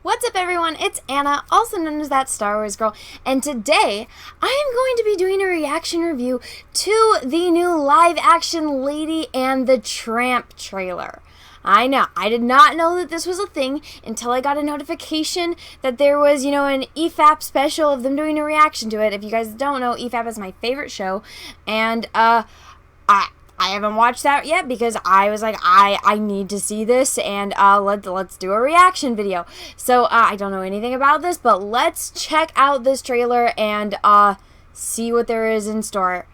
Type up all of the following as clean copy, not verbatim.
What's up everyone, it's Anna, also known as That Star Wars Girl, and today I am going to be doing a reaction review to the new live-action Lady and the Tramp trailer. I know, I did not know that this was a thing until I got a notification that there was, an EFAP special of them doing a reaction to it. If you guys don't know, EFAP is my favorite show, and I haven't watched that yet because I was like, I need to see this, and let's do a reaction video. So I don't know anything about this, but let's check out this trailer and see what there is in store.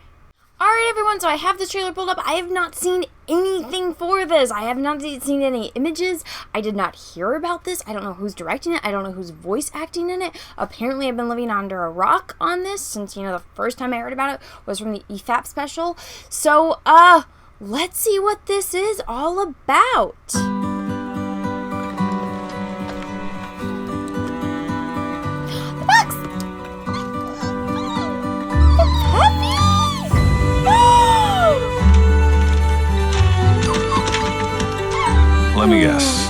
Alright everyone, so I have this trailer pulled up. I have not seen anything for this. I have not seen any images. I did not hear about this. I don't know who's directing it. I don't know who's voice acting in it. Apparently I've been living under a rock on this since, the first time I heard about it was from the EFAP special. So, let's see what this is all about. The box! It's heavy! Let me guess.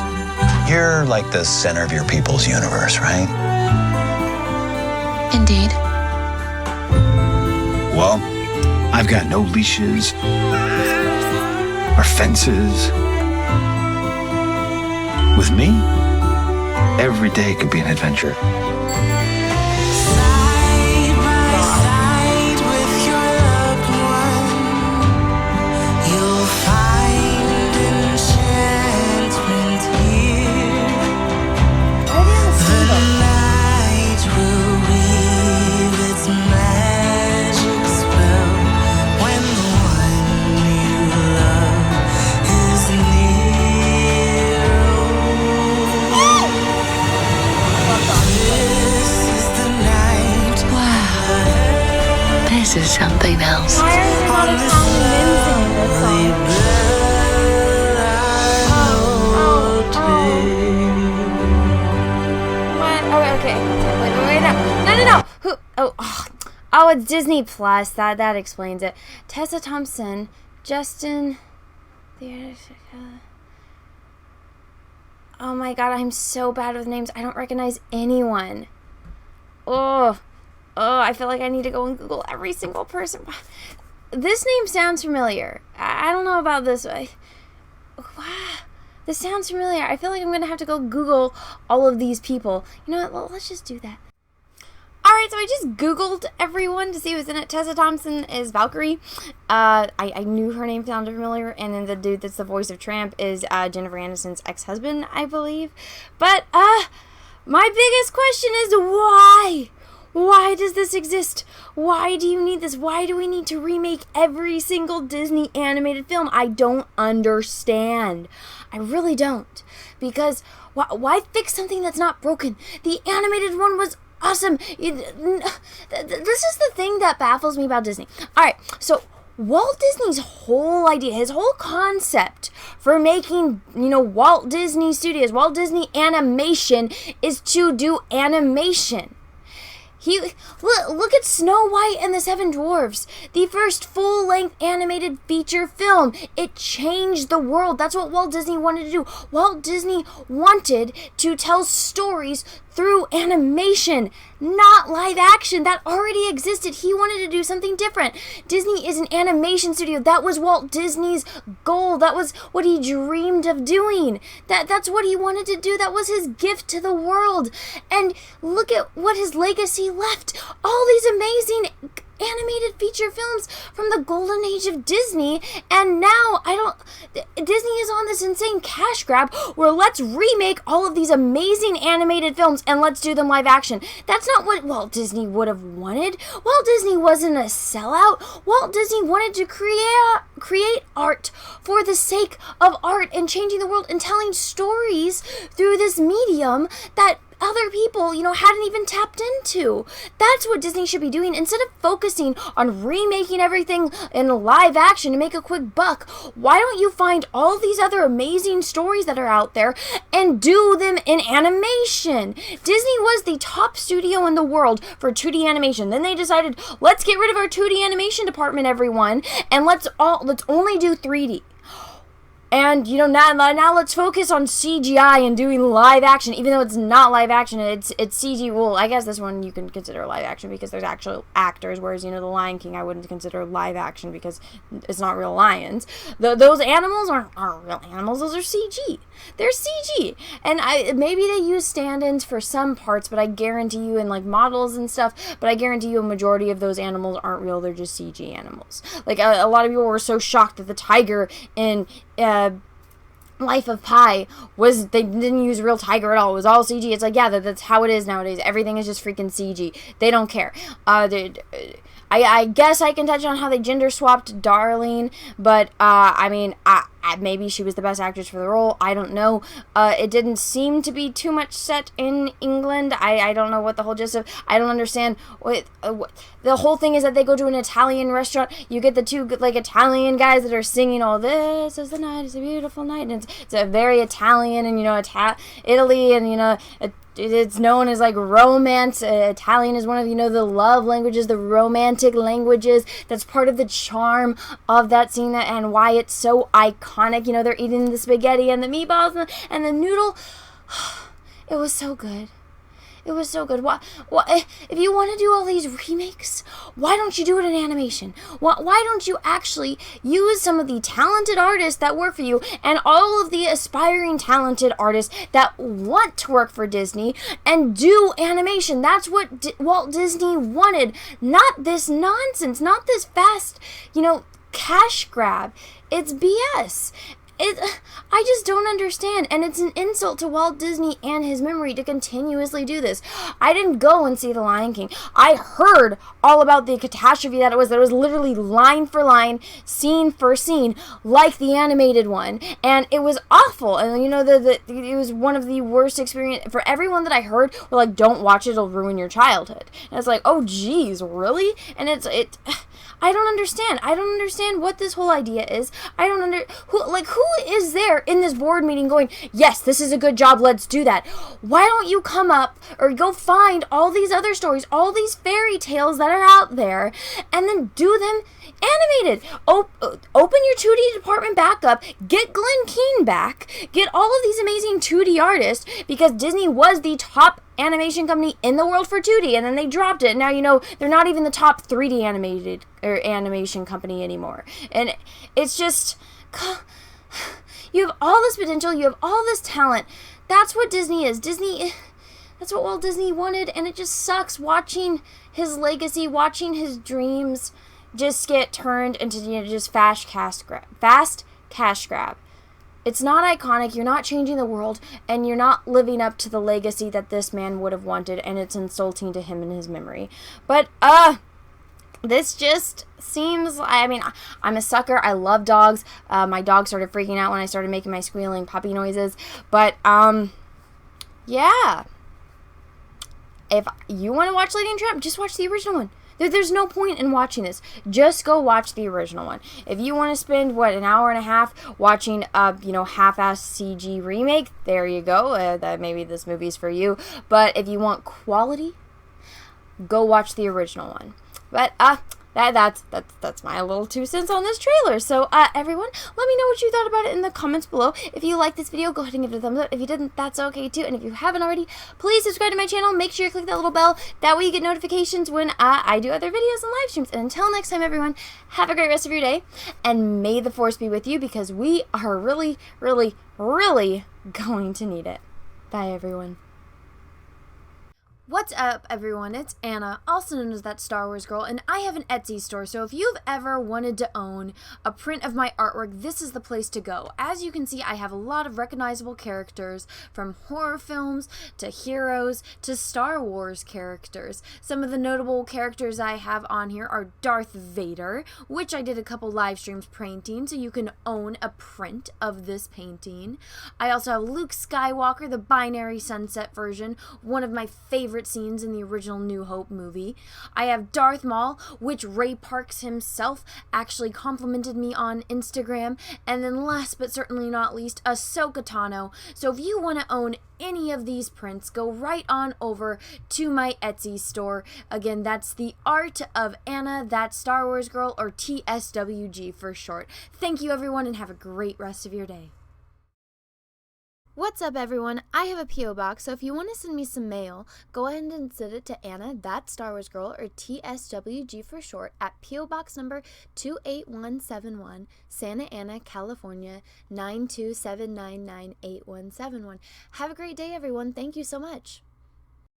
You're like the center of your people's universe, right? Indeed. Well, I've got no leashes or fences. With me, every day could be an adventure. This is something else. Why are there not Italian men singing this song? What? Oh, okay. Wait, no. Who? Oh, it's Disney Plus. That explains it. Tessa Thompson, Justin. Oh my God, I'm so bad with names. I don't recognize anyone. Oh, I feel like I need to go and Google every single person. This name sounds familiar. I don't know about this. This sounds familiar. I feel like I'm going to have to go Google all of these people. You know what? Well, let's just do that. Alright, so I just Googled everyone to see who's in it. Tessa Thompson is Valkyrie. I knew her name sounded familiar. And then the dude that's the voice of Tramp is Jennifer Aniston's ex-husband, I believe. But, my biggest question is why? Why does this exist? Why do you need this? Why do we need to remake every single Disney animated film? I don't understand. I really don't. Because why fix something that's not broken? The animated one was awesome. This is the thing that baffles me about Disney. Alright, so Walt Disney's whole idea, his whole concept for making, Walt Disney Studios, Walt Disney Animation is to do animation. Look at Snow White and the Seven Dwarfs, the first full-length animated feature film. It changed the world. That's what Walt Disney wanted to do. Walt Disney wanted to tell stories through animation, not live action. That already existed. He wanted to do something different. Disney is an animation studio. That was Walt Disney's goal. That was what he dreamed of doing. That's what he wanted to do. That was his gift to the world. And look at what his legacy left. All these amazing animated feature films from the golden age of Disney, and now Disney is on this insane cash grab where let's remake all of these amazing animated films and let's do them live action. That's not what Walt Disney would have wanted. Walt Disney wasn't a sellout. Walt Disney wanted to create art for the sake of art and changing the world and telling stories through this medium that other people, hadn't even tapped into. That's what Disney should be doing. Instead of focusing on remaking everything in live action to make a quick buck, why don't you find all these other amazing stories that are out there and do them in animation? Disney was the top studio in the world for 2D animation. Then they decided, let's get rid of our 2D animation department, everyone, and let's only do 3D. And, you know, now let's focus on CGI and doing live action, even though it's not live action, it's CG. Well, I guess this one you can consider live action because there's actual actors, whereas, you know, The Lion King I wouldn't consider live action because it's not real lions. Those animals aren't real animals, those are CG. They're CG. And maybe they use stand-ins for some parts, but I guarantee you, and like models and stuff, but I guarantee you a majority of those animals aren't real, they're just CG animals. Like, a lot of people were so shocked that the tiger in Life of Pi they didn't use real tiger at all. It was all CG. It's like, yeah, that's how it is nowadays. Everything is just freaking CG. They don't care. I guess I can touch on how they gender swapped Darlene, but I mean, maybe she was the best actress for the role. I don't know. It didn't seem to be too much set in England. I don't know what the whole gist of. I don't understand what the whole thing is that they go to an Italian restaurant. You get the two like Italian guys that are singing all this is the night, it's a beautiful night, and it's a very Italian, and you know, Italy, and you know. It's known as like romance. Italian is one of, you know, the love languages, the romantic languages. That's part of the charm of that scene and why it's so iconic. You know, they're eating the spaghetti and the meatballs and the noodle. It was so good. It was so good. Why, if you want to do all these remakes, why don't you do it in animation? Why don't you actually use some of the talented artists that work for you and all of the aspiring talented artists that want to work for Disney and do animation? That's what Walt Disney wanted. Not this nonsense. Not this fast, you know, cash grab. It's BS. I just don't understand, and it's an insult to Walt Disney and his memory to continuously do this. I didn't go and see The Lion King. I heard all about the catastrophe that it was literally line for line, scene for scene, like the animated one, and it was awful, and you know, it was one of the worst experience, for everyone that I heard were like, don't watch it, it'll ruin your childhood, and it's like, oh geez, really? And I don't understand. I don't understand what this whole idea is. I don't who is there in this board meeting going, yes, this is a good job, let's do that. Why don't you come up or go find all these other stories, all these fairy tales that are out there, and then do them animated. Open your 2D department back up, get Glenn Keane back, get all of these amazing 2D artists, because Disney was the top animation company in the world for 2D, and then they dropped it, and now, you know, they're not even the top 3D animation company anymore. And it's just, you have all this potential, you have all this talent. That's what Disney is. That's what Walt Disney wanted, and it just sucks watching his legacy, watching his dreams just get turned into, you know, just fast cash grab. It's not iconic, you're not changing the world, and you're not living up to the legacy that this man would have wanted, and it's insulting to him and his memory. But, this just seems, I mean, I'm a sucker, I love dogs. My dog started freaking out when I started making my squealing puppy noises, but, yeah. If you want to watch Lady and Tramp, just watch the original one. There's no point in watching this. Just go watch the original one. If you want to spend, an hour and a half watching half-assed CG remake, there you go. That maybe this movie's for you. But if you want quality, go watch the original one. But that's my little 2 cents on this trailer. So everyone, let me know what you thought about it in the comments below. If you liked this video, go ahead and give it a thumbs up. If you didn't, that's okay too. And if you haven't already, please subscribe to my channel. Make sure you click that little bell. That way you get notifications when I do other videos and live streams. And until next time, everyone, have a great rest of your day, and may the force be with you, because we are really, really, really going to need it. Bye, everyone. What's up, everyone? It's Anna, also known as That Star Wars Girl, and I have an Etsy store, so if you've ever wanted to own a print of my artwork, this is the place to go. As you can see, I have a lot of recognizable characters, from horror films to heroes to Star Wars characters. Some of the notable characters I have on here are Darth Vader, which I did a couple live streams painting, so you can own a print of this painting. I also have Luke Skywalker, the binary sunset version, one of my favorite favorite scenes in the original New Hope movie. I have Darth Maul, which Ray Parks himself actually complimented me on Instagram. And then last but certainly not least, Ahsoka Tano. So if you want to own any of these prints, go right on over to my Etsy store. Again, that's The Art of Anna, That Star Wars Girl, or TSWG for short. Thank you, everyone, and have a great rest of your day. What's up, everyone? I have a P.O. box, so if you want to send me some mail, go ahead and send it to Anna, That Star Wars Girl, or TSWG for short, at P.O. Box number 28171, Santa Ana, California, 927998171. Have a great day, everyone. Thank you so much.